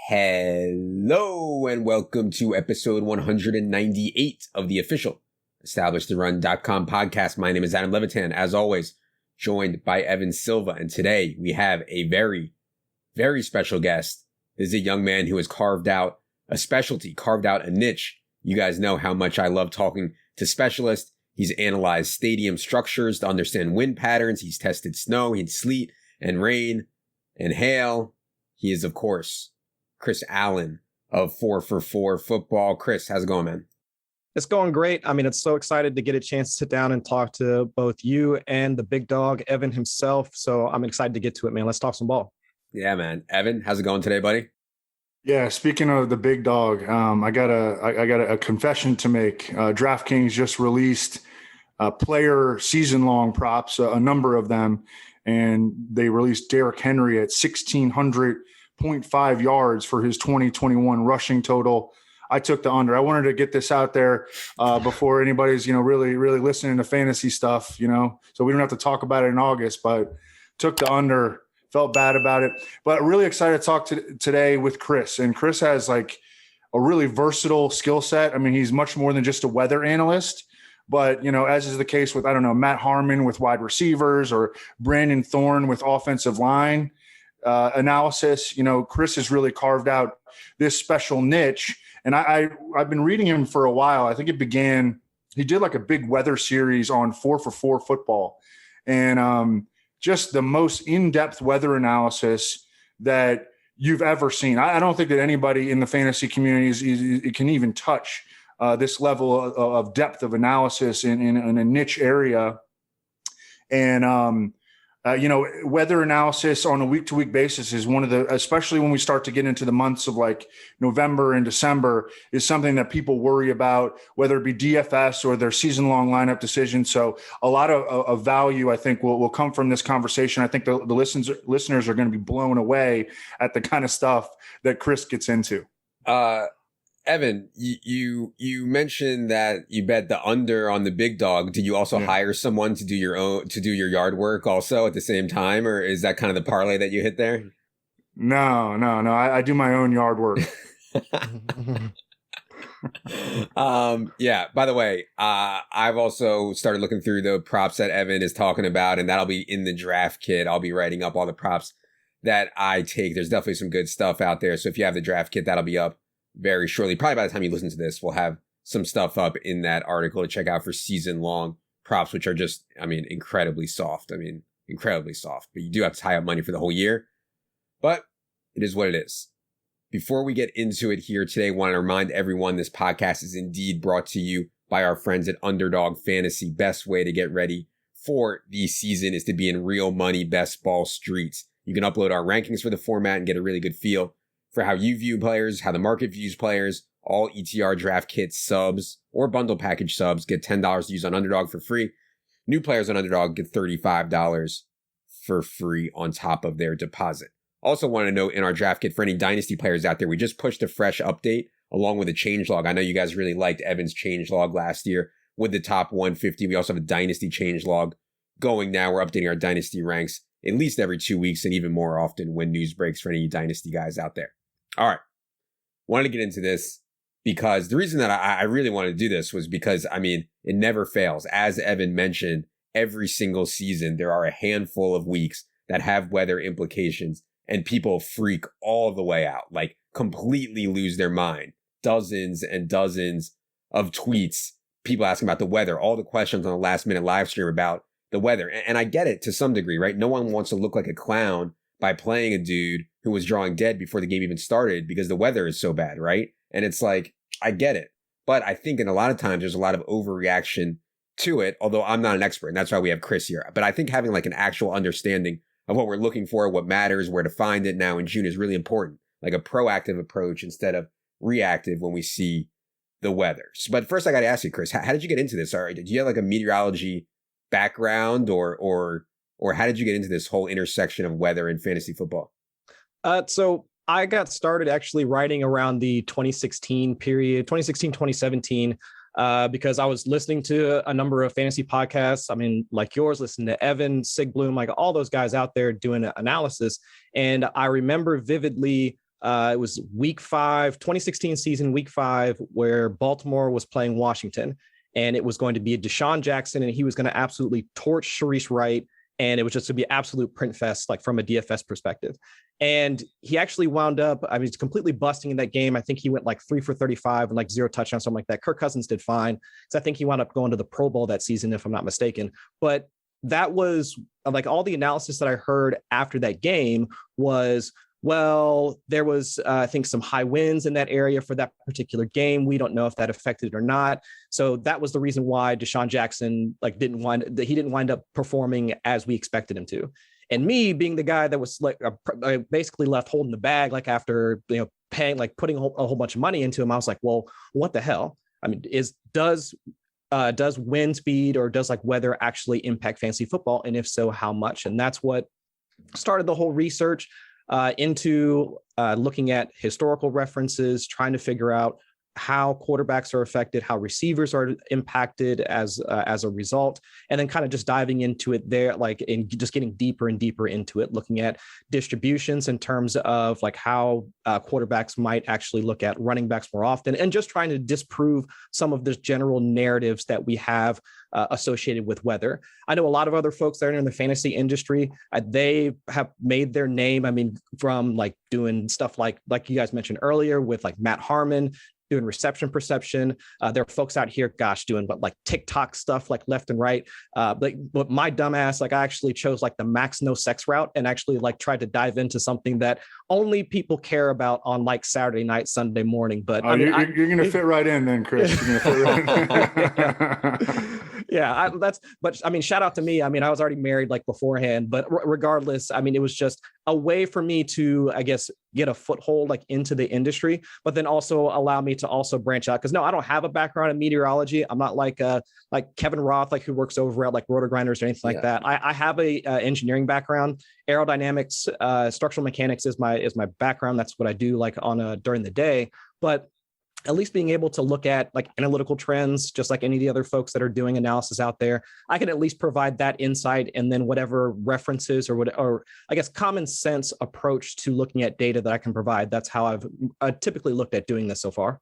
Hello and welcome to episode 198 of the official EstablishTheRun.com podcast. My name is Adam Levitan, as always, joined by Evan Silva. And today we have a very, very special guest. This is a young man who has carved out a specialty, carved out a niche. You guys know how much I love talking to specialists. He's analyzed stadium structures to understand wind patterns. He's tested snow and sleet and rain and hail. He is, of course, Chris Allen of 4for4 Football. Chris, how's it going, man? It's going great. I mean, it's so excited to get a chance to sit down and talk to both you and the big dog, Evan himself. So I'm excited to get to it, man. Let's talk some ball. Yeah, man. Evan, how's it going today, buddy? Yeah, speaking of the big dog, I got a confession to make. DraftKings just released player season-long props, a number of them, and they released Derrick Henry at 1,600.5 yards for his 2021 rushing total. I took the under. I wanted to get this out there before anybody's, really listening to fantasy stuff, so we don't have to talk about it in August, but took the under. Felt bad about it, but really excited to talk today with Chris. And Chris has like a really versatile skill set. I mean, he's much more than just a weather analyst, but, as is the case with, Matt Harmon with wide receivers or Brandon Thorne with offensive line analysis, Chris has really carved out this special niche. And I've been reading him for a while. I think he did like a big weather series on 4for4 Football. And, just the most in-depth weather analysis that you've ever seen. I don't think that anybody in the fantasy community can even touch this level of depth of analysis in a niche area. And, weather analysis on a week-to-week basis is one of the, especially when we start to get into the months of like November and December, is something that people worry about, whether it be DFS or their season-long lineup decisions. So a lot of value, I think, will come from this conversation. I think the listeners are going to be blown away at the kind of stuff that Chris gets into. Evan, you mentioned that you bet the under on the big dog. Did you also hire someone to do your yard work also at the same time, or is that kind of the parlay that you hit there? No. I do my own yard work. Yeah. By the way, I've also started looking through the props that Evan is talking about, and that'll be in the draft kit. I'll be writing up all the props that I take. There's definitely some good stuff out there. So if you have the draft kit, that'll be up very shortly. Probably by the time you listen to this, we'll have some stuff up in that article to check out for season-long props, which are just, incredibly soft. Incredibly soft. But you do have to tie up money for the whole year. But it is what it is. Before we get into it here today, I want to remind everyone this podcast is indeed brought to you by our friends at Underdog Fantasy. Best way to get ready for the season is to be in real money best ball streets. You can upload our rankings for the format and get a really good feel for how you view players, how the market views players. All ETR draft kits subs or bundle package subs get $10 to use on Underdog for free. New players on Underdog get $35 for free on top of their deposit. Also want to note in our draft kit for any Dynasty players out there, we just pushed a fresh update along with a changelog. I know you guys really liked Evan's changelog last year with the top 150. We also have a Dynasty changelog going now. We're updating our Dynasty ranks at least every 2 weeks and even more often when news breaks for any Dynasty guys out there. All right. Wanted to get into this because the reason that I really wanted to do this was because, it never fails. As Evan mentioned, every single season, there are a handful of weeks that have weather implications and people freak all the way out, like completely lose their mind. Dozens and dozens of tweets, people asking about the weather, all the questions on the last minute live stream about the weather. And I get it to some degree, right? No one wants to look like a clown by playing a dude who was drawing dead before the game even started because the weather is so bad, right? And it's like, I get it. But I think in a lot of times there's a lot of overreaction to it, although I'm not an expert, and that's why we have Chris here. But I think having like an actual understanding of what we're looking for, what matters, where to find it now in June is really important. Like a proactive approach instead of reactive when we see the weather. But first I got to ask you, Chris, how did you get into this? Did you have like a meteorology background or how did you get into this whole intersection of weather and fantasy football? So I got started actually writing around the 2016 period, 2016, 2017, because I was listening to a number of fantasy podcasts. Like yours, listening to Evan, Sig Bloom, like all those guys out there doing analysis. And I remember vividly It was week 5, 2016 season, week 5, where Baltimore was playing Washington. And it was going to be a Deshaun Jackson, and he was going to absolutely torch Sharice Wright. And it was just to be an absolute print fest, like from a DFS perspective. And he actually wound up, I mean, he's completely busting in that game. I think he went like 3 for 35 and like 0 touchdowns, something like that. Kirk Cousins did fine, because I think he wound up going to the Pro Bowl that season, if I'm not mistaken. But that was like all the analysis that I heard after that game was, well, there was, I think, some high winds in that area for that particular game. We don't know if that affected it or not. So that was the reason why Deshaun Jackson didn't wind up performing as we expected him to. And me being the guy that was like basically left holding the bag, like after paying, like putting a whole bunch of money into him, I was like, well, what the hell? I mean, does wind speed or does like weather actually impact fantasy football? And if so, how much? And that's what started the whole research into looking at historical references, trying to figure out how quarterbacks are affected, how receivers are impacted as a result, and then kind of just diving into it there, like in just getting deeper and deeper into it, looking at distributions in terms of like how quarterbacks might actually look at running backs more often, and just trying to disprove some of the general narratives that we have associated with weather. I know a lot of other folks that are in the fantasy industry, they have made their name, I mean, from like doing stuff like you guys mentioned earlier with like Matt Harmon, doing reception perception. There are folks out here, doing like TikTok stuff like left and right. But my dumbass, like I actually chose like the max no sex route and actually like tried to dive into something that only people care about on like Saturday night, Sunday morning. But you're going to fit right in then, Chris. You're going to fit right in. Yeah, but I mean, shout out to me. I mean, I was already married like beforehand, but regardless, I mean, it was just a way for me to, I guess, get a foothold like into the industry, but then also allow me to also branch out. Cause no, I don't have a background in meteorology. I'm not like Kevin Roth, like who works over at like Roto Grinders or anything like that. I have a engineering background, aerodynamics, structural mechanics is my background. That's what I do like during the day, but at least being able to look at like analytical trends, just like any of the other folks that are doing analysis out there, I can at least provide that insight, and then whatever references or I guess common sense approach to looking at data that I can provide. That's how I've typically looked at doing this so far.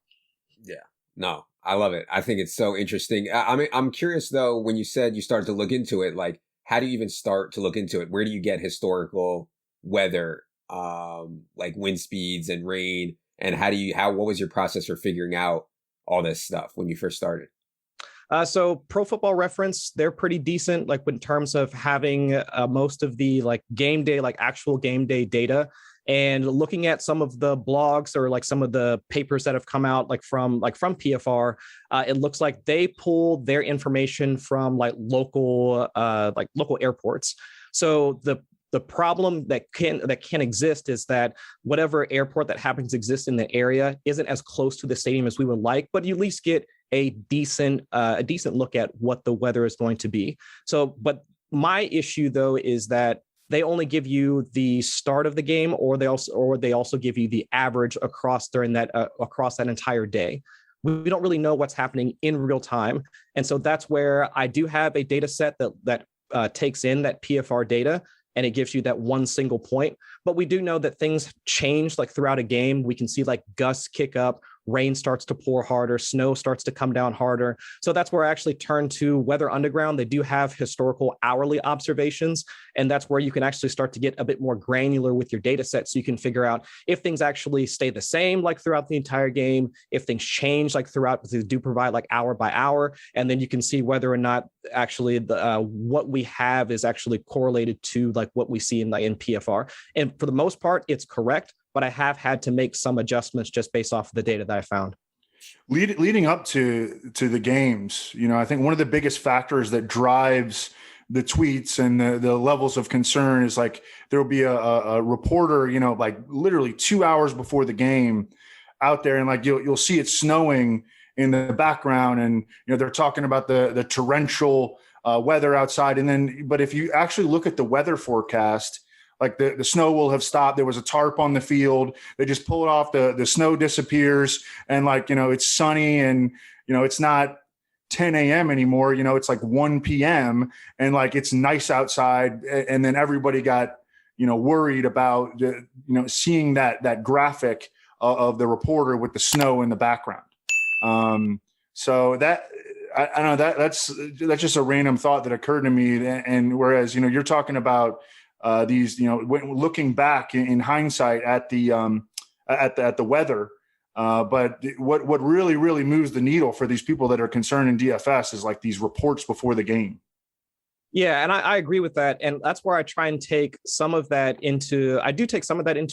Yeah, no, I love it. I think it's so interesting. I mean, I'm curious though, when you said you started to look into it, like how do you even start to look into it? Where do you get historical weather, like wind speeds and rain? And what was your process for figuring out all this stuff when you first started? So Pro Football Reference, they're pretty decent, like in terms of having most of the like game day, like actual game day data, and looking at some of the blogs or like some of the papers that have come out like from PFR. It looks like they pull their information from like local airports. So the problem that can exist is that whatever airport that happens to exist in the area isn't as close to the stadium as we would like, but you at least get a decent look at what the weather is going to be. So, but my issue though is that they only give you the start of the game, or they also give you the average across that entire day. We don't really know what's happening in real time, and so that's where I do have a data set that takes in that PFR data, and it gives you that one single point. But we do know that things change like throughout a game. We can see like gusts kick up, rain starts to pour harder, snow starts to come down harder. So that's where I actually turn to Weather Underground. They do have historical hourly observations, and that's where you can actually start to get a bit more granular with your data set, so you can figure out if things actually stay the same like throughout the entire game, if things change like throughout, because they do provide like hour by hour, and then you can see whether or not actually what we have is actually correlated to like what we see in PFR. And for the most part, it's correct, but I have had to make some adjustments just based off of the data that I found. Leading up to the games, I think one of the biggest factors that drives the tweets and the levels of concern is like there will be a reporter, like literally 2 hours before the game out there, and like you'll see it snowing in the background, and they're talking about the torrential weather outside, but if you actually look at the weather forecast, like the snow will have stopped. There was a tarp on the field. They just pull it off. The snow disappears, and it's sunny, and it's not 10 a.m. anymore. It's like 1 p.m. and like it's nice outside, and then everybody got worried about, seeing that graphic of the reporter with the snow in the background. So that, I don't know, that's just a random thought that occurred to me. And whereas, you're talking about these, looking back in hindsight at the weather, but what really, really moves the needle for these people that are concerned in DFS is like these reports before the game. Yeah, and I agree with that. And that's where I try and take some of that into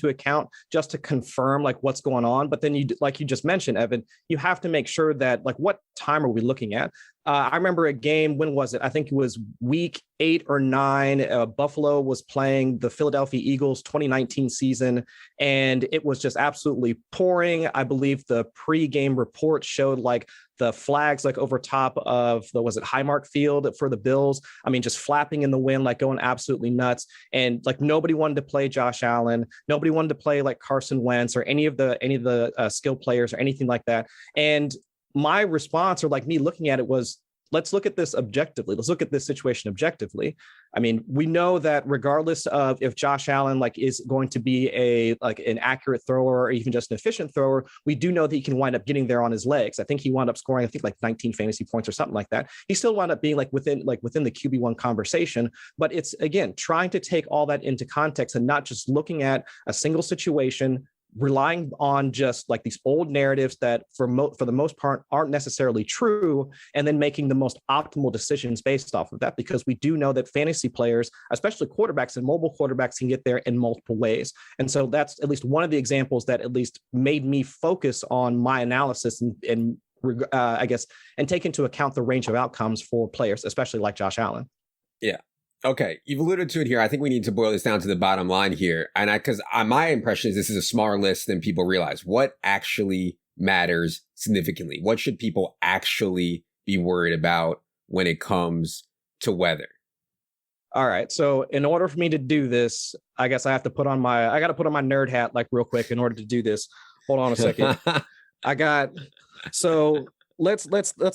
account just to confirm like what's going on. But then like you just mentioned, Evan, you have to make sure that like, what time are we looking at? I remember a game, when was it? I think it was week 8 or 9. Buffalo was playing the Philadelphia Eagles 2019 season, and it was just absolutely pouring. I believe the pre-game report showed like the flags like over top of Highmark Field for the Bills. I mean, just flapping in the wind, like going absolutely nuts. And like nobody wanted to play Josh Allen. Nobody wanted to play like Carson Wentz or any of the skill players or anything like that. And my response, or like me looking at it, was, let's look at this objectively. Let's look at this situation objectively. I mean, we know that regardless of if Josh Allen like is going to be an accurate thrower or even just an efficient thrower, we do know that he can wind up getting there on his legs. I think he wound up scoring, like 19 fantasy points or something like that. He still wound up being within the QB1 conversation. But it's, again, trying to take all that into context and not just looking at a single situation, relying on just like these old narratives that for the most part aren't necessarily true, and then making the most optimal decisions based off of that, because we do know that fantasy players, especially quarterbacks and mobile quarterbacks, can get there in multiple ways. And so that's at least one of the examples that at least made me focus on my analysis and take into account the range of outcomes for players, especially like Josh Allen. Yeah. Okay, you've alluded to it here. I think we need to boil this down to the bottom line here. And because my impression is this is a smaller list than people realize. What actually matters significantly? What should people actually be worried about when it comes to weather? All right. So in order for me to do this, I guess I got to put on my nerd hat like real quick in order to do this. Hold on a second. So let's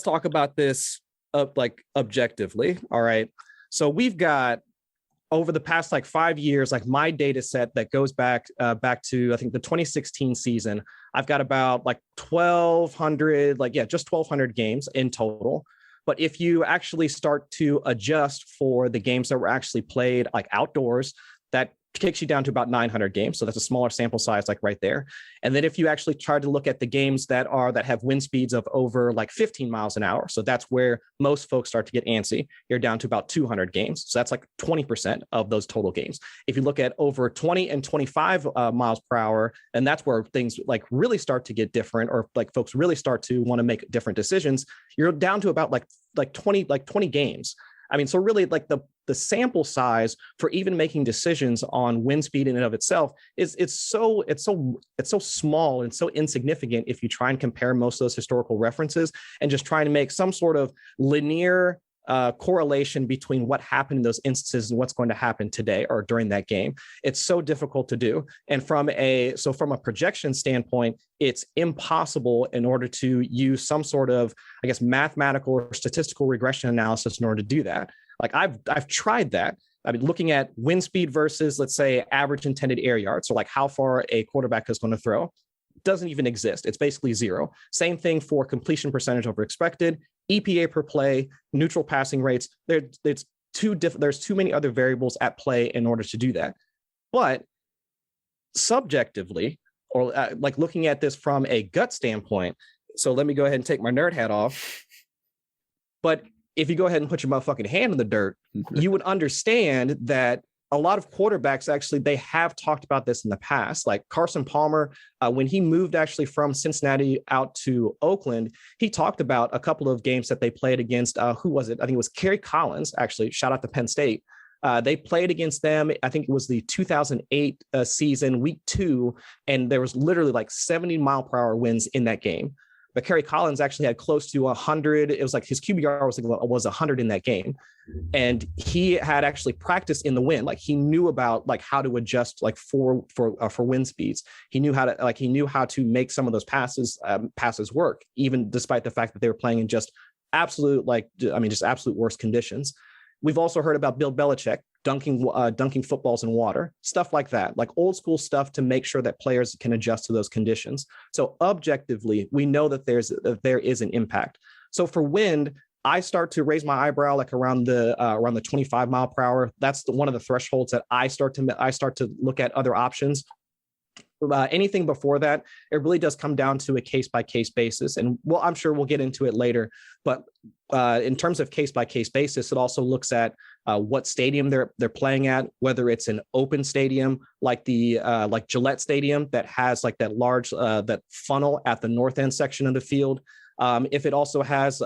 talk about this objectively. All right. So we've got, over the past 5 years, my data set that goes back to, I think, the 2016 season. I've got about 1,200, just 1,200 games in total. But if you actually start to adjust for the games that were actually played outdoors, that kicks you down to about 900 games. So that's a smaller sample size, right there. And then if you actually try to look at the games that have wind speeds of over 15 miles an hour, so that's where most folks start to get antsy, you're down to about 200 games. So that's 20% of those total games. If you look at over 20 and 25 miles per hour, and that's where things really start to get different, or folks really start to want to make different decisions, you're down to about 20 games. I mean, so really the sample size for even making decisions on wind speed in and of itself it's so small and so insignificant if you try and compare most of those historical references and just trying to make some sort of linear correlation between what happened in those instances and what's going to happen today or during that game. It's so difficult to do. And from a projection standpoint, it's impossible in order to use some sort of, mathematical or statistical regression analysis in order to do that. I've tried that. I mean, looking at wind speed versus, let's say, average intended air yards, so how far a quarterback is going to throw, doesn't even exist. It's basically zero. Same thing for completion percentage over expected, EPA per play, neutral passing rates. There's too many other variables at play in order to do that. But subjectively, or looking at this from a gut standpoint, so let me go ahead and take my nerd hat off. But if you go ahead and put your motherfucking hand in the dirt, you would understand that a lot of quarterbacks, actually, they have talked about this in the past. Like Carson Palmer, when he moved actually from Cincinnati out to Oakland, he talked about a couple of games that they played against, who was it? I think it was Kerry Collins, actually, shout out to Penn State. They played against them. I think it was the 2008 season, week 2, and there was literally 70 mile per hour winds in that game. But Kerry Collins actually had close to 100. It was his QBR was 100 in that game. And he had actually practiced in the wind. He knew about how to adjust for wind speeds. He knew how to make some of those passes work, even despite the fact that they were playing in just absolute worst conditions. We've also heard about Bill Belichick dunking footballs in water, stuff like that, like old school stuff to make sure that players can adjust to those conditions. So objectively, we know that there is an impact. So for wind, I start to raise my eyebrow like around the 25 mile per hour. That's one of the thresholds that I start to look at other options. Anything before that, it really does come down to a case-by-case basis. And I'm sure we'll get into it later. But in terms of case-by-case basis, it also looks at what stadium they're playing at, whether it's an open stadium like like Gillette Stadium that has like that large that funnel at the north end section of the field. If it also has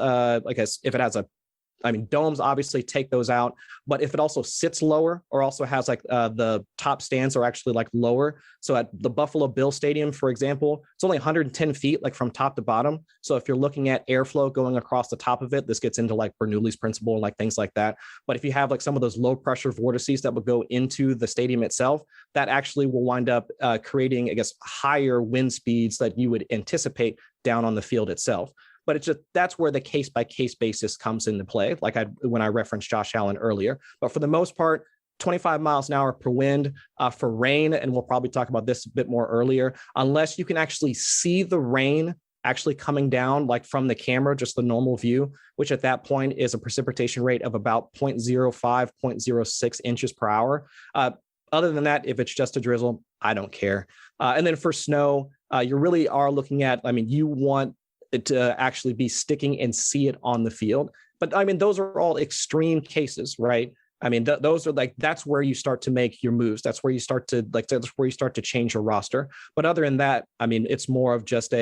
domes obviously take those out, but if it also sits lower or also has like the top stands are actually like lower. So at the Buffalo Bill Stadium, for example, it's only 110 feet, like from top to bottom. So if you're looking at airflow going across the top of it, this gets into like Bernoulli's principle and like things like that. But if you have like some of those low pressure vortices that will go into the stadium itself, that actually will wind up creating, I guess, higher wind speeds that you would anticipate down on the field itself. But it's just, that's where the case-by-case basis comes into play, like when I referenced Josh Allen earlier. But for the most part, 25 miles an hour per wind for rain, and we'll probably talk about this a bit more earlier, unless you can actually see the rain actually coming down like from the camera, just the normal view, which at that point is a precipitation rate of about 0.05, 0.06 inches per hour. Other than that, if it's just a drizzle, I don't care. And then for snow, you really are looking at, you want it to actually be sticking and see it on the field. But those are all extreme cases, right? Those are like, that's where you start to make your moves. That's where you start to change your roster. But other than that, it's more of just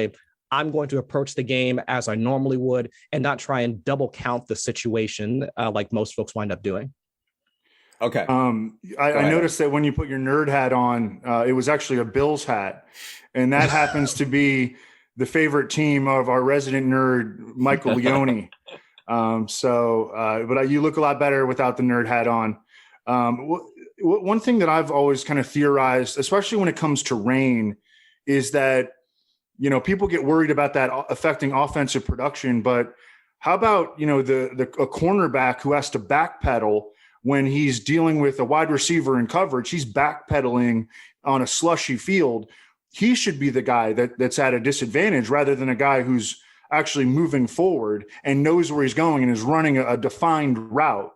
I'm going to approach the game as I normally would and not try and double count the situation like most folks wind up doing. Okay. I noticed that when you put your nerd hat on, it was actually a Bills hat, and that happens to be the favorite team of our resident nerd, Michael Leone. But you look a lot better without the nerd hat on. One thing that I've always kind of theorized, especially when it comes to rain, is that, people get worried about that affecting offensive production. But how about, a cornerback who has to backpedal when he's dealing with a wide receiver in coverage? He's backpedaling on a slushy field. He should be the guy that's at a disadvantage rather than a guy who's actually moving forward and knows where he's going and is running a defined route,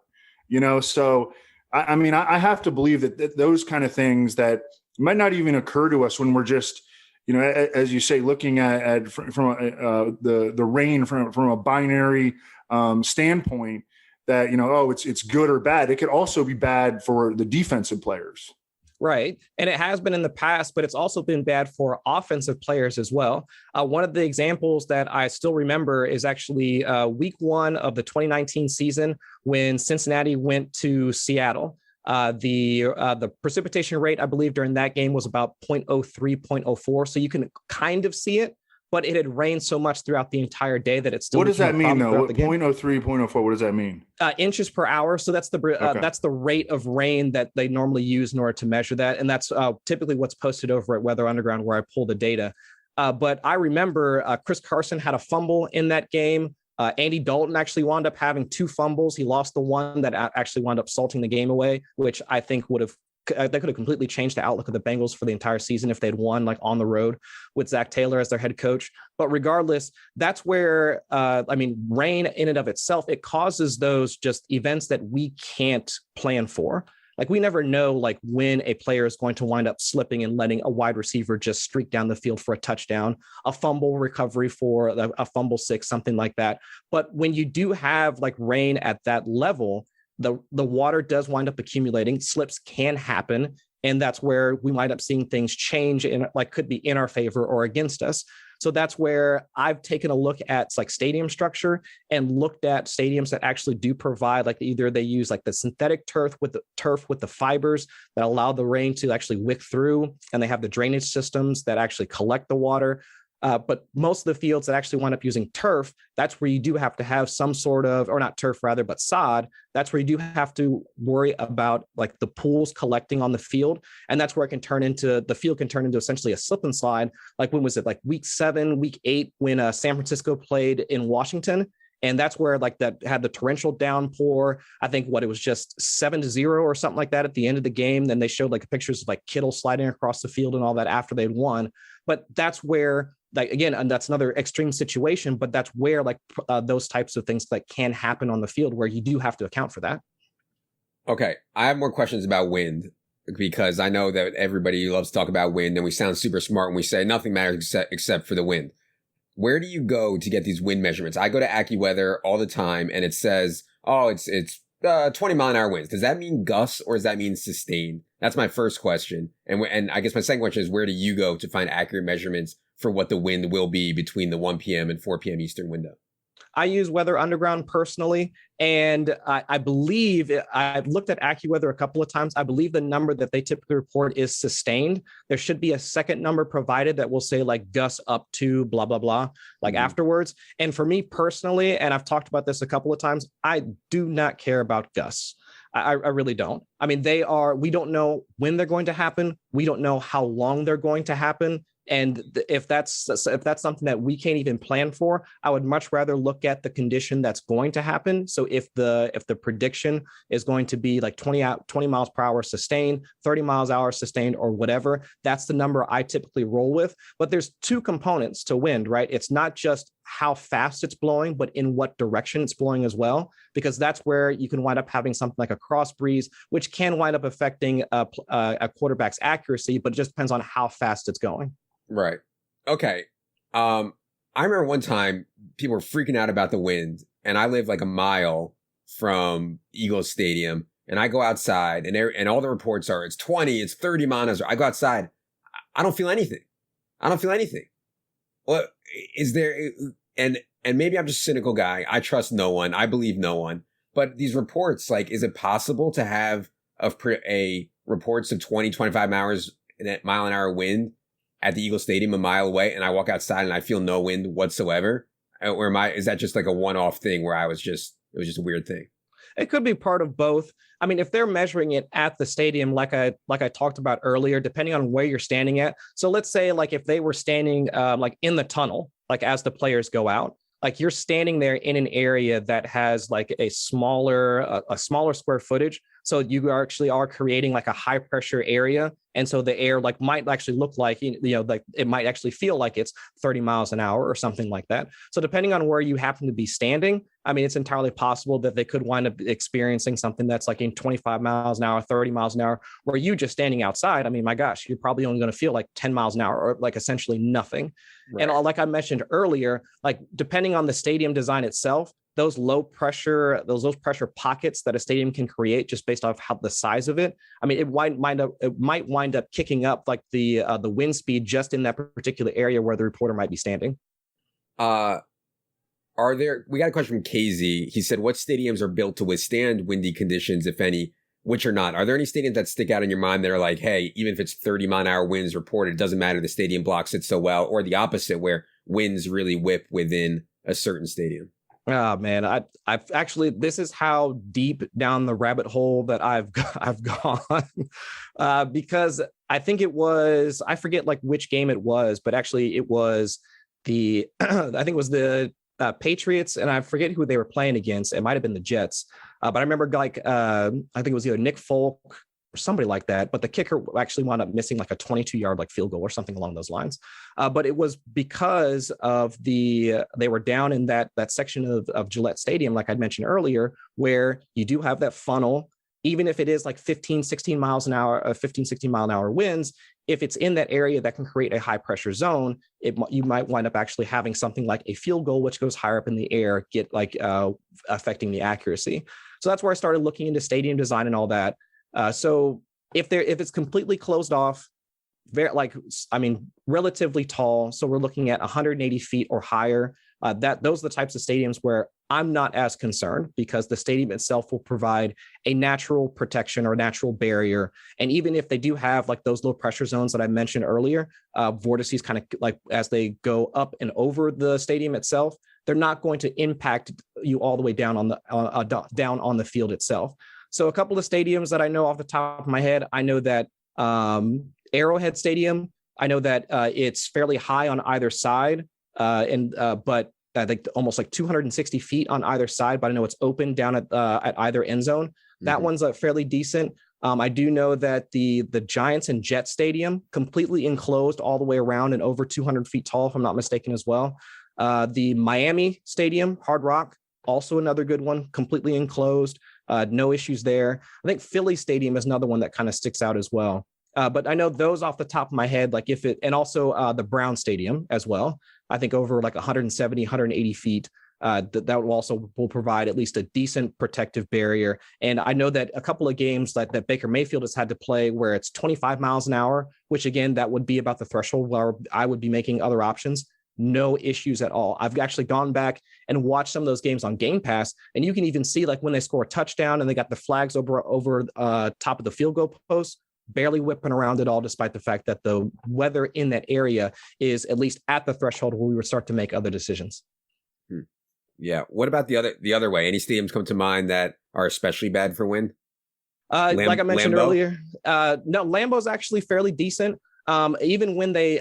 So, I have to believe that those kind of things that might not even occur to us when we're just, as you say, looking at from the rain from a binary standpoint, that, it's good or bad. It could also be bad for the defensive players. Right. And it has been in the past, but it's also been bad for offensive players as well. One of the examples that I still remember is actually week 1 of the 2019 season when Cincinnati went to Seattle. The precipitation rate, I believe, during that game was about 0.03, 0.04. So you can kind of see it, but it had rained so much throughout the entire day that it's still. What does that mean, though? 0.03, 0.04, what does that mean? Inches per hour. So that's that's the rate of rain that they normally use in order to measure that. And that's typically what's posted over at Weather Underground, where I pull the data. But I remember Chris Carson had a fumble in that game. Andy Dalton actually wound up having 2 fumbles. He lost the one that actually wound up salting the game away, which I think that could have completely changed the outlook of the Bengals for the entire season if they'd won like on the road with Zach Taylor as their head coach. But regardless, that's where, rain in and of itself, it causes those just events that we can't plan for. Like we never know like when a player is going to wind up slipping and letting a wide receiver just streak down the field for a touchdown, a fumble recovery for a fumble 6, something like that. But when you do have like rain at that level, the water does wind up accumulating. Slips can happen. And that's where we wind up seeing things change and like could be in our favor or against us. So that's where I've taken a look at like stadium structure and looked at stadiums that actually do provide like either they use like the synthetic turf with the fibers that allow the rain to actually wick through, and they have the drainage systems that actually collect the water. But most of the fields that actually wind up using turf, that's where you do have to have some sort of, or not turf rather, but sod. That's where you do have to worry about like the pools collecting on the field. And that's where the field can turn into essentially a slip and slide. Like when was it, like week 7, week 8, when San Francisco played in Washington, And that's where like that had the torrential downpour. I think it was just 7-0 or something like that at the end of the game. Then they showed like pictures of like Kittle sliding across the field and all that after they'd won. But that's where, like, again, and that's another extreme situation, but that's where like those types of things like can happen on the field where you do have to account for that. Okay. I have more questions about wind because I know that everybody loves to talk about wind and we sound super smart when we say nothing matters except for the wind. Where do you go to get these wind measurements? I go to AccuWeather all the time and it says, oh, it's 20 mile an hour winds. Does that mean gusts or does that mean sustained? That's my first question. And I guess my second question is, where do you go to find accurate measurements for what the wind will be between the 1 p.m. and 4 p.m. Eastern window? I use Weather Underground personally, and I believe I've looked at AccuWeather a couple of times. I believe the number that they typically report is sustained. There should be a second number provided that will say like gusts up to blah, blah, blah, like afterwards. And for me personally, and I've talked about this a couple of times, I do not care about gusts. I really don't. I mean, we don't know when they're going to happen. We don't know how long they're going to happen. And if that's something that we can't even plan for, I would much rather look at the condition that's going to happen. So if the prediction is going to be like 20 miles per hour sustained, 30 miles per hour sustained, or whatever, that's the number I typically roll with. But there's two components to wind, right? It's not just how fast it's blowing, but in what direction it's blowing as well, because that's where you can wind up having something like a cross breeze, which can wind up affecting a quarterback's accuracy, but it just depends on how fast it's going. Right. Okay. I remember one time people were freaking out about the wind, and I live like a mile from Eagles Stadium, and I go outside, and all the reports are it's 20, it's 30 miles. I go outside, I don't feel anything. What is there? And maybe I'm just a cynical guy. I trust no one. I believe no one. But these reports, like, is it possible to have a reports of 20, 25 mile an hour wind at the Eagles Stadium a mile away, and I walk outside and I feel no wind whatsoever? Or is that just like a one-off thing where it was just a weird thing? It could be part of both. I mean, if they're measuring it at the stadium, like I talked about earlier, depending on where you're standing at. So let's say like if they were standing like in the tunnel, like as the players go out, like you're standing there in an area that has like a smaller square footage. So you actually are creating like a high pressure area. And so the air like might actually look like, like it might actually feel like it's 30 miles an hour or something like that. So depending on where you happen to be standing, I mean, it's entirely possible that they could wind up experiencing something that's like in 25 miles an hour, 30 miles an hour, where you just standing outside. I mean, my gosh, you're probably only going to feel like 10 miles an hour or like essentially nothing. Right. And like I mentioned earlier, like depending on the stadium design itself, those low pressure pockets that a stadium can create just based off how the size of it. I mean, it might wind up kicking up like the wind speed just in that particular area where the reporter might be standing. We got a question from KZ. He said, what stadiums are built to withstand windy conditions, if any, which are not? Are there any stadiums that stick out in your mind that are like, hey, even if it's 30 mile an hour winds reported, it doesn't matter, the stadium blocks it so well, or the opposite where winds really whip within a certain stadium? Oh man, I've actually, this is how deep down the rabbit hole that I've gone, because I think I forget like which game it was, but actually it was I think it was the Patriots, and I forget who they were playing against. It might have been the Jets, but I remember like I think it was either Nick Folk or somebody like that, but the kicker actually wound up missing like a 22-yard like field goal or something along those lines. But it was because of they were down in that section of Gillette Stadium, like I'd mentioned earlier, where you do have that funnel. Even if it is like 16 miles an hour, 16 mile an hour winds, if it's in that area that can create a high pressure zone, you might wind up actually having something like a field goal, which goes higher up in the air, affecting the accuracy. So that's where I started looking into stadium design and all that. So if it's completely closed off, relatively tall, so we're looking at 180 feet or higher, those are the types of stadiums where I'm not as concerned, because the stadium itself will provide a natural protection or natural barrier. And even if they do have like those low pressure zones that I mentioned earlier, vortices kind of like as they go up and over the stadium itself, they're not going to impact you all the way down on the field itself. So a couple of stadiums that I know off the top of my head, I know that Arrowhead Stadium, I know that it's fairly high on either side, but I think almost like 260 feet on either side, but I know it's open down at either end zone. That one's fairly decent. I do know that the Giants and Jets Stadium, completely enclosed all the way around and over 200 feet tall, if I'm not mistaken as well. The Miami Stadium, Hard Rock, also another good one, completely enclosed, no issues there. I think Philly Stadium is another one that kind of sticks out as well. But I know those off the top of my head, like and also the Brown Stadium as well. I think over like 170, 180 feet, that will provide at least a decent protective barrier. And I know that a couple of games that Baker Mayfield has had to play where it's 25 miles an hour, which again, that would be about the threshold where I would be making other options. No issues at all. I've actually gone back and watched some of those games on Game Pass, and you can even see like when they score a touchdown and they got the flags over top of the field goal post, barely whipping around at all, despite the fact that the weather in that area is at least at the threshold where we would start to make other decisions. Yeah. What about the other way? Any stadiums come to mind that are especially bad for wind? Like I mentioned Lambeau? earlier, no, Lambeau's actually fairly decent. Even when they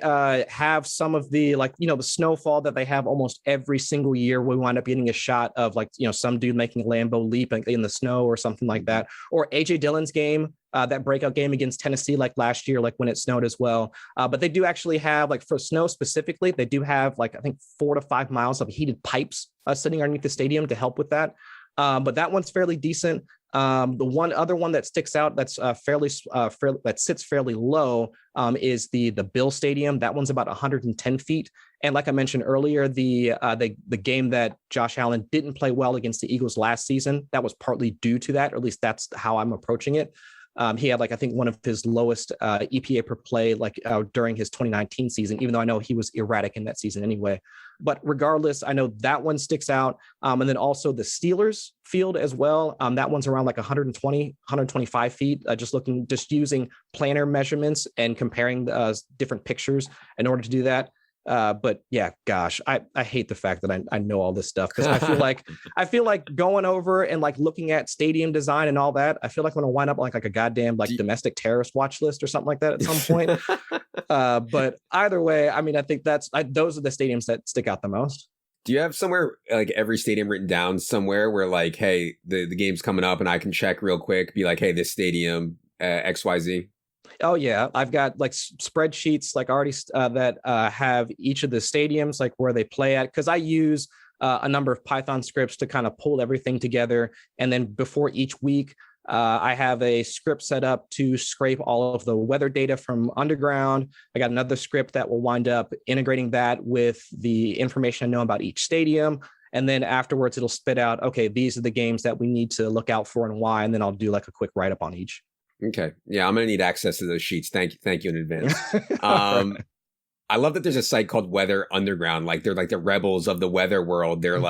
have some of the the snowfall that they have almost every single year, we wind up getting a shot of some dude making a Lambeau leap in the snow or something like that. Or AJ Dillon's game, that breakout game against Tennessee like last year, like when it snowed as well. But they do actually have, like for snow specifically, they do have I think 4 to 5 miles of heated pipes sitting underneath the stadium to help with that. But that one's fairly decent. The one other one that sticks out that's fairly that sits fairly low is the Bill Stadium. That one's about 110 feet. And like I mentioned earlier, the game that Josh Allen didn't play well against the Eagles last season, that was partly due to that, or at least that's how I'm approaching it. He had I think one of his lowest EPA per play during his 2019 season, even though I know he was erratic in that season anyway. But regardless, I know that one sticks out. And then also the Steelers field as well. That one's around 120, 125 feet, just using planar measurements and comparing different pictures in order to do that. But yeah, gosh, I hate the fact that I know all this stuff, because I feel like going over and looking at stadium design and all that, I feel like I'm gonna wind up like a goddamn domestic terrorist watch list or something like that at some point. But either way, I mean, I think those are the stadiums that stick out the most. Do you have somewhere every stadium written down somewhere where hey, the game's coming up and I can check real quick, be hey, this stadium XYZ? Oh yeah, I've got spreadsheets already that have each of the stadiums where they play at, because I use a number of Python scripts to kind of pull everything together, and then before each week I have a script set up to scrape all of the weather data from underground. I got another script that will wind up integrating that with the information I know about each stadium. And then afterwards, it'll spit out, okay, these are the games that we need to look out for and why. And then I'll do a quick write-up on each. Okay. Yeah, I'm going to need access to those sheets. Thank you in advance. I love that there's a site called Weather Underground. They're the rebels of the weather world. They're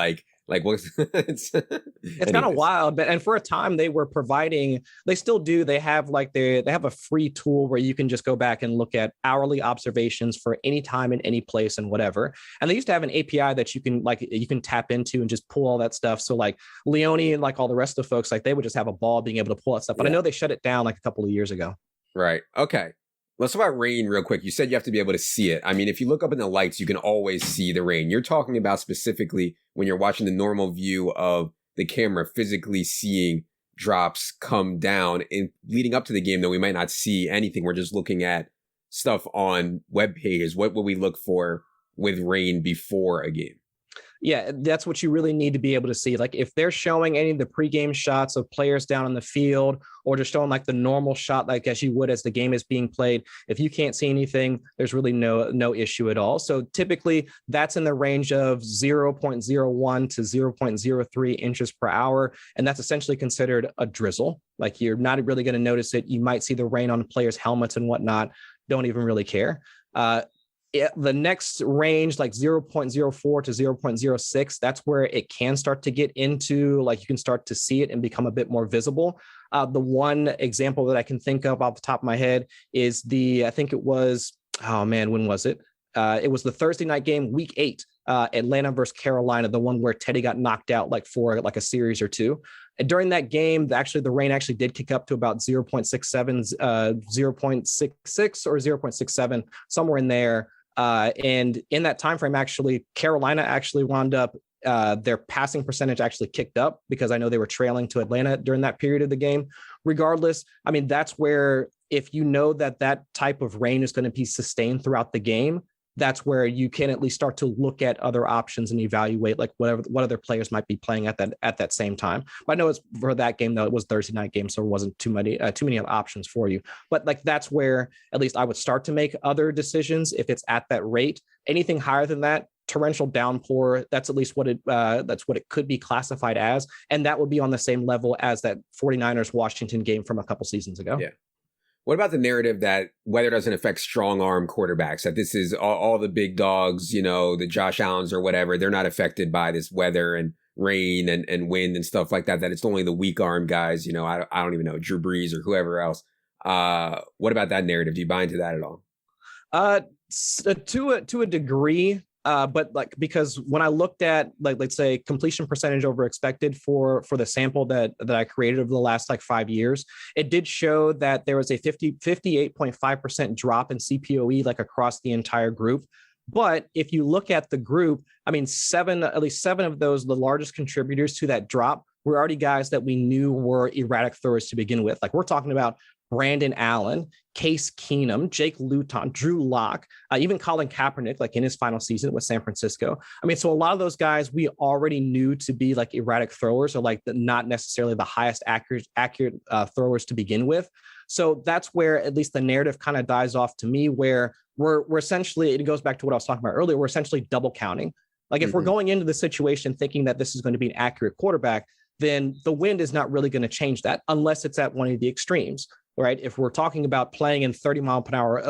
what's it's kind of wild. But and for a time they were providing, they still do. They have they have a free tool where you can just go back and look at hourly observations for any time in any place and whatever. And they used to have an API that you can tap into and just pull all that stuff. So Leone and all the rest of the folks, they would just have a ball being able to pull that stuff. But I know they shut it down a couple of years ago. Right. Okay. Let's talk about rain real quick. You said you have to be able to see it. I mean, if you look up in the lights, you can always see the rain. You're talking about specifically when you're watching the normal view of the camera, physically seeing drops come down. And leading up to the game, though, we might not see anything. We're just looking at stuff on web pages. What will we look for with rain before a game? Yeah, that's what you really need to be able to see. If they're showing any of the pregame shots of players down on the field, or just showing the normal shot, as you would as the game is being played, if you can't see anything, there's really no issue at all. So typically that's in the range of 0.01 to 0.03 inches per hour. And that's essentially considered a drizzle. You're not really going to notice it. You might see the rain on players' helmets and whatnot. Don't even really care. The next range, 0.04 to 0.06, that's where it can start to get into, you can start to see it and become a bit more visible. The one example that I can think of off the top of my head is I think it was, when was it? It was the Thursday night game, week 8, Atlanta versus Carolina, the one where Teddy got knocked out for a series or two. And during that game, the rain actually did kick up to about 0.67, 0.66 or 0.67, somewhere in there. And in that time frame, actually, Carolina actually wound up their passing percentage actually kicked up because I know they were trailing to Atlanta during that period of the game. Regardless, I mean, that's where if you know that that type of rain is going to be sustained throughout the game, that's where you can at least start to look at other options and evaluate like what other players might be playing at that same time. But I know it's for that game though, it was Thursday night game, so it wasn't too many options for you. But like that's where at least I would start to make other decisions if it's at that rate. Anything higher than that, torrential downpour, that's at least what it could be classified as, and that would be on the same level as that 49ers Washington game from a couple seasons ago. Yeah. What about the narrative that weather doesn't affect strong arm quarterbacks, that this is all the big dogs, the Josh Allens or whatever, they're not affected by this weather and rain and wind and stuff like that, that it's only the weak arm guys, I don't even know, Drew Brees or whoever else. What about that narrative? Do you buy into that at all? To a degree. But like, because when I looked at like, let's say completion percentage over expected for the sample that I created over the last like 5 years, it did show that there was a 58.5% drop in CPOE, like across the entire group. But if you look at the group, I mean, at least seven of those, the largest contributors to that drop were already guys that we knew were erratic throwers to begin with. Like we're talking about Brandon Allen, Case Keenum, Jake Luton, Drew Lock, even Colin Kaepernick, like in his final season with San Francisco. I mean, so a lot of those guys we already knew to be like erratic throwers, or like not necessarily the highest accurate throwers to begin with. So that's where at least the narrative kind of dies off to me, where we're essentially, it goes back to what I was talking about earlier, we're essentially double counting. Like if we're going into the situation thinking that this is going to be an accurate quarterback, then the wind is not really going to change that unless it's at one of the extremes. Right. If we're talking about playing in 30 mile per hour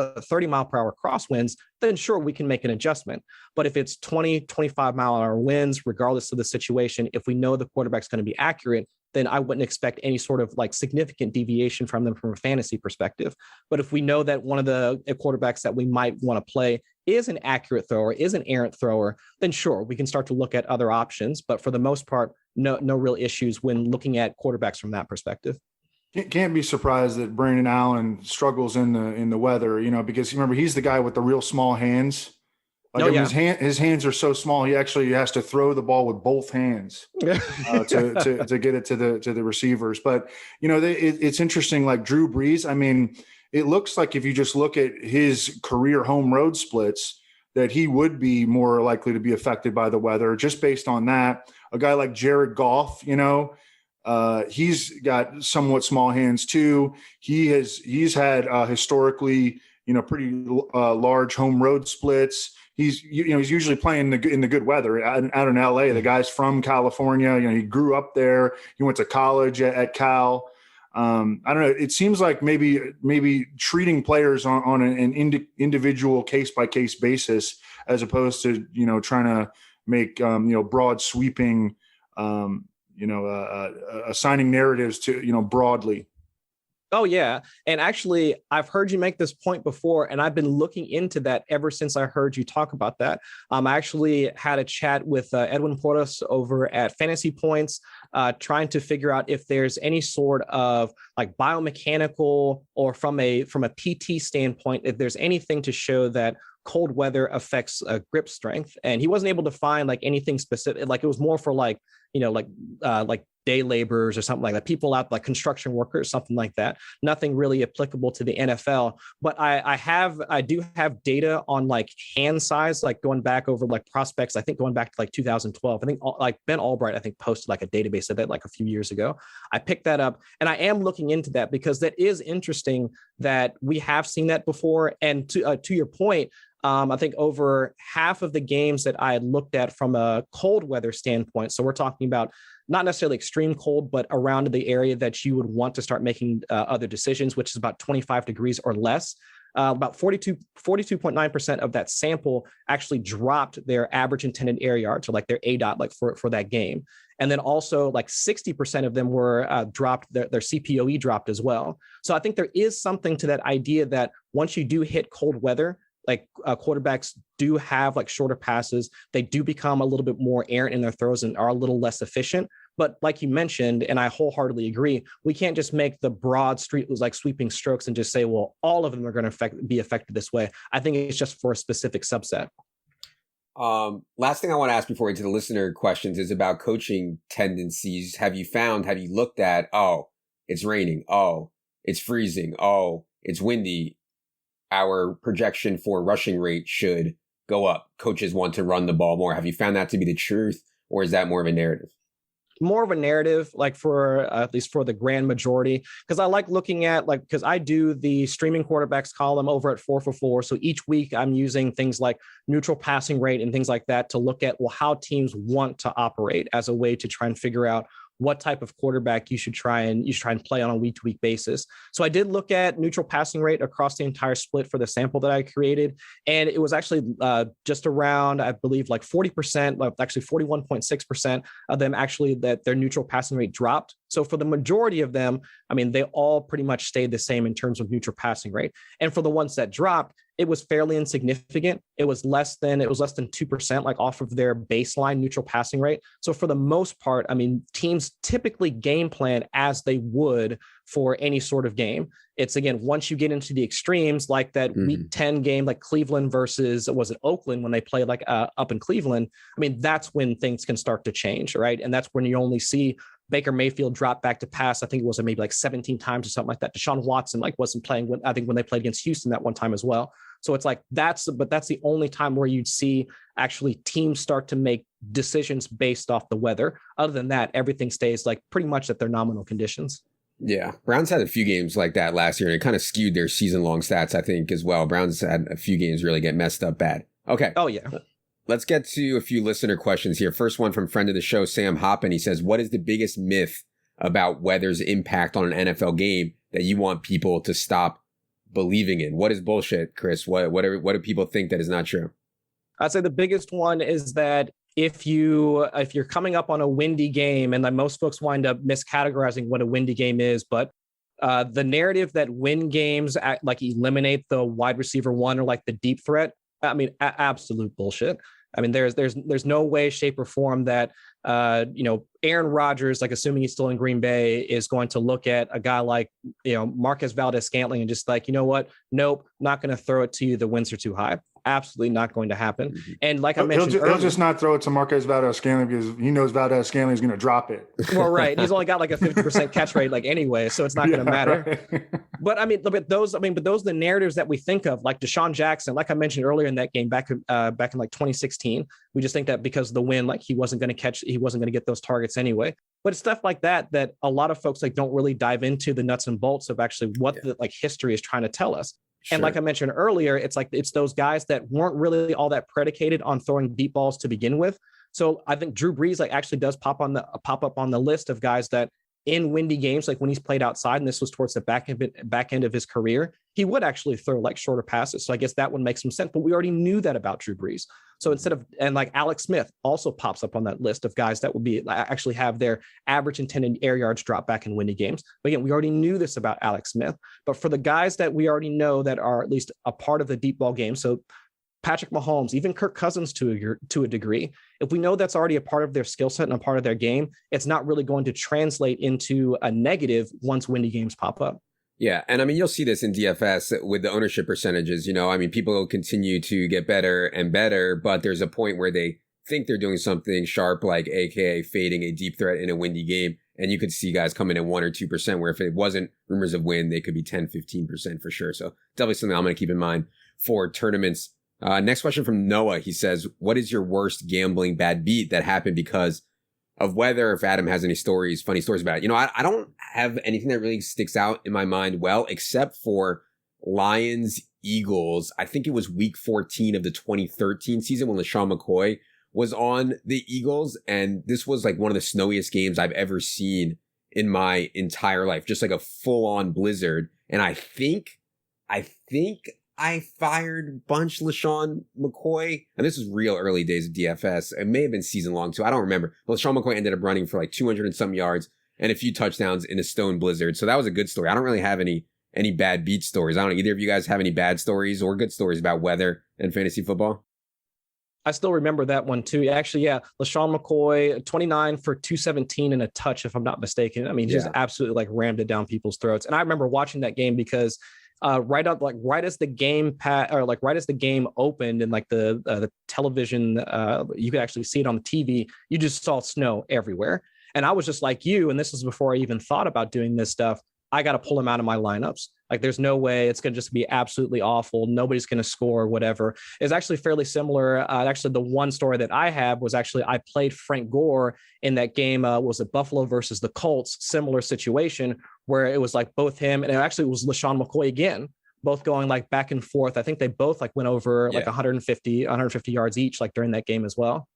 crosswinds, then sure, we can make an adjustment. But if it's 20, 25 mile an hour winds, regardless of the situation, if we know the quarterback's going to be accurate, then I wouldn't expect any sort of like significant deviation from them from a fantasy perspective. But if we know that one of the quarterbacks that we might want to play is an accurate thrower, is an errant thrower, then sure, we can start to look at other options. But for the most part, no real issues when looking at quarterbacks from that perspective. Can't be surprised that Brandon Allen struggles in the weather, because remember, he's the guy with the real small hands. Like his hands are so small, he actually has to throw the ball with both hands to get it to the receivers. But it's interesting. Like Drew Brees, I mean, it looks like if you just look at his career home road splits, that he would be more likely to be affected by the weather just based on that. A guy like Jared Goff, he's got somewhat small hands too. He's had historically, pretty large home road splits. He's usually playing in the good weather out in LA. The guy's from California. He grew up there. He went to college at Cal. I don't know. It seems like maybe treating players on an individual case by case basis, as opposed to trying to make broad sweeping assigning narratives to broadly. Oh, yeah. And actually, I've heard you make this point before, and I've been looking into that ever since I heard you talk about that. I actually had a chat with Edwin Porras over at Fantasy Points, trying to figure out if there's any sort of like biomechanical or from a PT standpoint, if there's anything to show that cold weather affects grip strength. And he wasn't able to find like anything specific. Like it was more for like day laborers or something like that, people out like construction workers, something like that. Nothing really applicable to the NFL. But I do have data on like hand size, like going back over like prospects. I think going back to like 2012. I think like Ben Albright, I think posted like a database of that like a few years ago. I picked that up, and I am looking into that because that is interesting that we have seen that before. And to your point, I think over half of the games that I had looked at from a cold weather standpoint, so we're talking about not necessarily extreme cold, but around the area that you would want to start making other decisions, which is about 25 degrees or less. About 42.9% of that sample actually dropped their average intended air yards, or like their ADOT, like for that game. And then also like 60% of them were dropped, their CPOE dropped as well. So I think there is something to that idea that once you do hit cold weather, like quarterbacks do have like shorter passes. They do become a little bit more errant in their throws and are a little less efficient. But like you mentioned, and I wholeheartedly agree, we can't just make the broad street like sweeping strokes and just say, well, all of them are going to be affected this way. I think it's just for a specific subset. Last thing I want to ask before we get to the listener questions is about coaching tendencies. Have you looked at, oh, it's raining. Oh, it's freezing. Oh, it's windy. Our projection for rushing rate should go up. Coaches want to run the ball more. Have you found that to be the truth, or is that more of a narrative? More of a narrative, like for at least for the grand majority, because I like looking at because I do the streaming quarterbacks column over at 4for4. So each week I'm using things like neutral passing rate and things like that to look at, well, how teams want to operate as a way to try and figure out what type of quarterback you should try and play on a week-to-week basis. So I did look at neutral passing rate across the entire split for the sample that I created. And it was actually just around, I believe, like 40%, actually 41.6% of them actually that their neutral passing rate dropped. So for the majority of them, I mean, they all pretty much stayed the same in terms of neutral passing rate. And for the ones that dropped, it was fairly insignificant. It was less than 2%, like off of their baseline neutral passing rate. So for the most part, I mean, teams typically game plan as they would for any sort of game. It's again, once you get into the extremes, like that week 10 game, like Cleveland versus, was it Oakland when they played up in Cleveland? I mean, that's when things can start to change, right? And that's when you only see Baker Mayfield dropped back to pass. I think it was maybe like 17 times or something like that. Deshaun Watson wasn't playing when they played against Houston that one time as well. So it's like that's the only time where you'd see actually teams start to make decisions based off the weather. Other than that, everything stays like pretty much at their nominal conditions. Yeah. Browns had a few games like that last year, and it kind of skewed their season-long stats, I think, as well. Browns had a few games really get messed up bad. Okay. Oh, yeah. Let's get to a few listener questions here. First one from friend of the show, Sam Hoppen. He says, what is the biggest myth about weather's impact on an NFL game that you want people to stop believing in? What is bullshit, Chris? What do people think that is not true? I'd say the biggest one is that if you're coming up on a windy game, and then most folks wind up miscategorizing what a windy game is, but the narrative that wind games eliminate the wide receiver one or like the deep threat, I mean, absolute bullshit. I mean, there's no way, shape, or form that Aaron Rodgers, like assuming he's still in Green Bay, is going to look at a guy like Marquez Valdez-Scantling and just like, you know what? Nope, not going to throw it to you. The winds are too high. Absolutely not going to happen. Mm-hmm. And like I mentioned, he'll just not throw it to Marquez Valdez-Scantling because he knows Valdez-Scantling is going to drop it. Well, right. He's only got like a 50% catch rate, like anyway, so it's not going to matter. Right. But I mean, those are the narratives that we think of, like Deshaun Jackson, like I mentioned earlier in that game back in like 2016. We just think that because of the win, like he wasn't going to get those targets anyway. But it's stuff like that a lot of folks don't really dive into the nuts and bolts of actually what the history is trying to tell us. Sure. And like I mentioned earlier, it's those guys that weren't really all that predicated on throwing deep balls to begin with. So I think Drew Brees actually does pop up on the list of guys that in windy games, like when he's played outside, and this was towards the back end of his career, he would actually throw like shorter passes. So I guess that would make some sense, but we already knew that about Drew Brees. So and like Alex Smith also pops up on that list of guys that would be actually have their average intended air yards drop back in windy games. But again, we already knew this about Alex Smith, but for the guys that we already know that are at least a part of the deep ball game. So Patrick Mahomes, even Kirk Cousins to a degree, if we know that's already a part of their skill set and a part of their game, it's not really going to translate into a negative once windy games pop up. Yeah. And I mean, you'll see this in DFS with the ownership percentages. I mean, people continue to get better and better, but there's a point where they think they're doing something sharp, like AKA fading a deep threat in a windy game. And you could see guys come in at 1 or 2%, where if it wasn't rumors of wind, they could be 10, 15% for sure. So definitely something I'm going to keep in mind for tournaments. Next question from Noah. He says, what is your worst gambling bad beat that happened because of weather? If Adam has any funny stories about it. I don't have anything that really sticks out in my mind except for Lions Eagles. I think it was week 14 of the 2013 season when LaShawn McCoy was on the Eagles. And this was like one of the snowiest games I've ever seen in my entire life. Just like a full on blizzard. And I think I fired bunch LaShawn McCoy, and this was real early days of DFS. It may have been season long too. I don't remember. But LaShawn McCoy ended up running for like 200 and some yards and a few touchdowns in a stone blizzard. So that was a good story. I don't really have any bad beat stories. I don't know. Either of you guys have any bad stories or good stories about weather and fantasy football? I still remember that one too. Actually, yeah, LaShawn McCoy, 29 for 217 and a touch, if I'm not mistaken. I mean, just absolutely like rammed it down people's throats. And I remember watching that game because right as the game right as the game opened and like the television, you could actually see it on the TV. You just saw snow everywhere, and I was just like you. And this was before I even thought about doing this stuff. I got to pull him out of my lineups. Like, there's no way it's going to just be absolutely awful. Nobody's going to score or whatever. It's actually fairly similar. Actually, the one story that I have was actually I played Frank Gore in that game. Was it Buffalo versus the Colts? Similar situation where it was like both him and it actually was LaShawn McCoy again, both going like back and forth. I think they both like went over like 150 yards each, like during that game as well.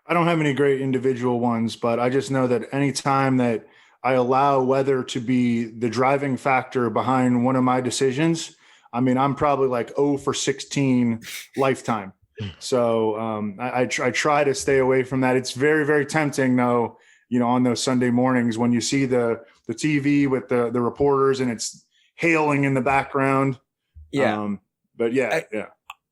I don't have any great individual ones, but I just know that anytime that I allow weather to be the driving factor behind one of my decisions, I mean, I'm probably like 0 for 16 lifetime. So I try to stay away from that. It's very, very tempting though, you know, on those Sunday mornings when you see the TV with the reporters and it's hailing in the background. Yeah. But yeah.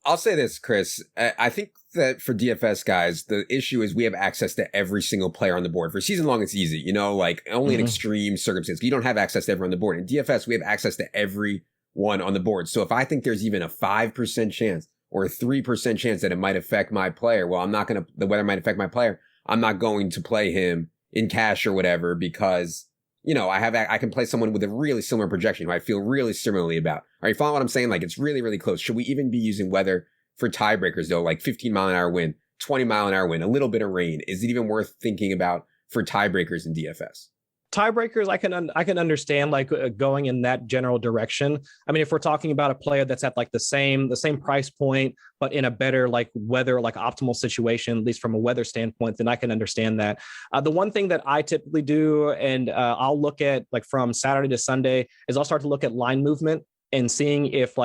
I'll say this, Chris. I think that for DFS guys, the issue is we have access to every single player on the board. For season long, it's easy, you know, like only in extreme circumstances. You don't have access to everyone on the board. In DFS, we have access to everyone on the board. So if I think there's even a 5% chance or a 3% chance that it might affect my player, well, the weather might affect my player. I'm not going to play him in cash or whatever because, you know, I can play someone with a really similar projection who I feel really similarly about. Are you following what I'm saying? Like, it's really, really close. Should we even be using weather for tiebreakers though? Like 15-mile-an-hour wind, 20-mile-an-hour wind, a little bit of rain. Is it even worth thinking about for tiebreakers in DFS? Tiebreakers, I can understand like going in that general direction. I mean, if we're talking about a player that's at like the same price point, but in a better like weather, like optimal situation, at least from a weather standpoint, then I can understand that. The one thing that I typically do, and I'll look at like from Saturday to Sunday, is I'll start to look at line movement and seeing if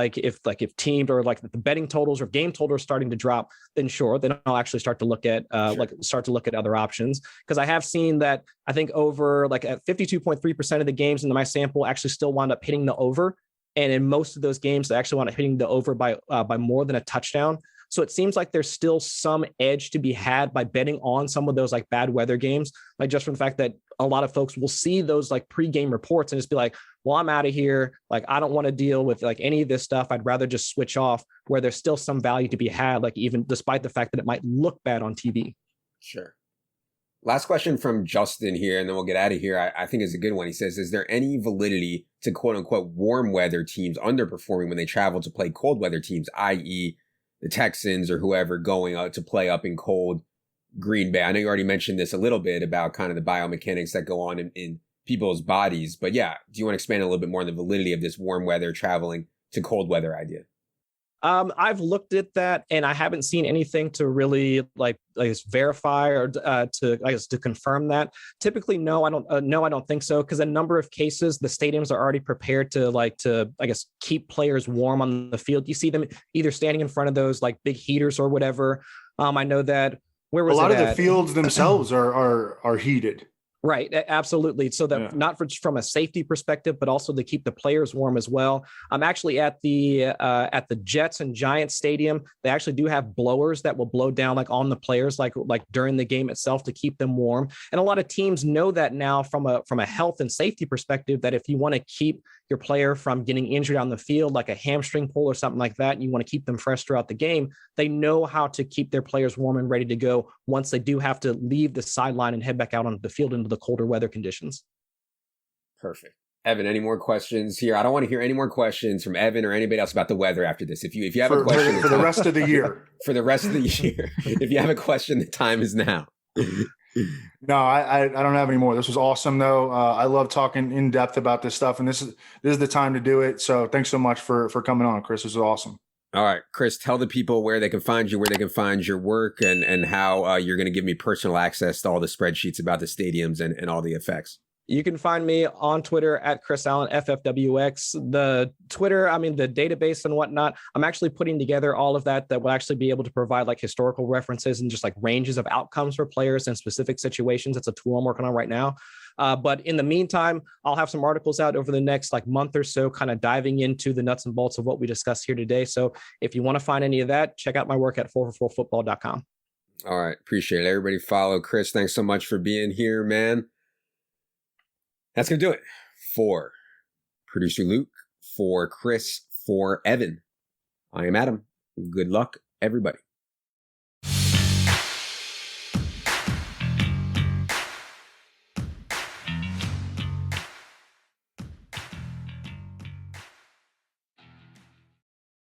teams or like the betting totals or game totals are starting to drop, then sure, then I'll actually start to look at other options. Because I have seen that I think over like at 52.3% of the games in my sample actually still wound up hitting the over. And in most of those games, they actually wound up hitting the over by more than a touchdown. So it seems like there's still some edge to be had by betting on some of those like bad weather games, like just from the fact that a lot of folks will see those like pre-game reports and just be like, well, I'm out of here. Like, I don't want to deal with like any of this stuff. I'd rather just switch off, where there's still some value to be had, like even despite the fact that it might look bad on TV. Sure. Last question from Justin here, and then we'll get out of here. I think is a good one. He says, is there any validity to quote unquote warm weather teams underperforming when they travel to play cold weather teams, i.e. the Texans or whoever going out to play up in cold Green Bay? I know you already mentioned this a little bit about kind of the biomechanics that go on in people's bodies, but yeah, do you want to expand a little bit more on the validity of this warm weather traveling to cold weather idea? I've looked at that and I haven't seen anything to really like verify or to confirm that. Typically, no, I don't think so. Because a number of cases, the stadiums are already prepared to keep players warm on the field. You see them either standing in front of those like big heaters or whatever. I know that a lot of the fields themselves are heated. Right. Absolutely. So that not from a safety perspective, but also to keep the players warm as well. I'm actually at the Jets and Giants stadium. They actually do have blowers that will blow down like on the players, like during the game itself to keep them warm. And a lot of teams know that now from a health and safety perspective, that if you want to keep your player from getting injured on the field, like a hamstring pull or something like that, and you want to keep them fresh throughout the game, they know how to keep their players warm and ready to go once they do have to leave the sideline and head back out onto the field into the colder weather conditions. Perfect. Evan, any more questions here? I don't want to hear any more questions from Evan or anybody else about the weather after this. If you have a question for the rest of the year, if you have a question, the time is now. No, I don't have any more. This was awesome though. I love talking in depth about this stuff, and this is the time to do it. So thanks so much for coming on, Chris. This was awesome. All right, Chris, tell the people where they can find you, where they can find your work, and how you're going to give me personal access to all the spreadsheets about the stadiums and all the effects. You can find me on Twitter at Chris Allen, FFWX. The Twitter, the database and whatnot, I'm actually putting together all of that will actually be able to provide like historical references and just like ranges of outcomes for players in specific situations. It's a tool I'm working on right now. But in the meantime, I'll have some articles out over the next like month or so, kind of diving into the nuts and bolts of what we discussed here today. So if you want to find any of that, check out my work at 4for4football.com. All right. Appreciate it. Everybody follow Chris. Thanks so much for being here, man. That's going to do it for producer Luke, for Chris, for Evan. I am Adam. Good luck, everybody.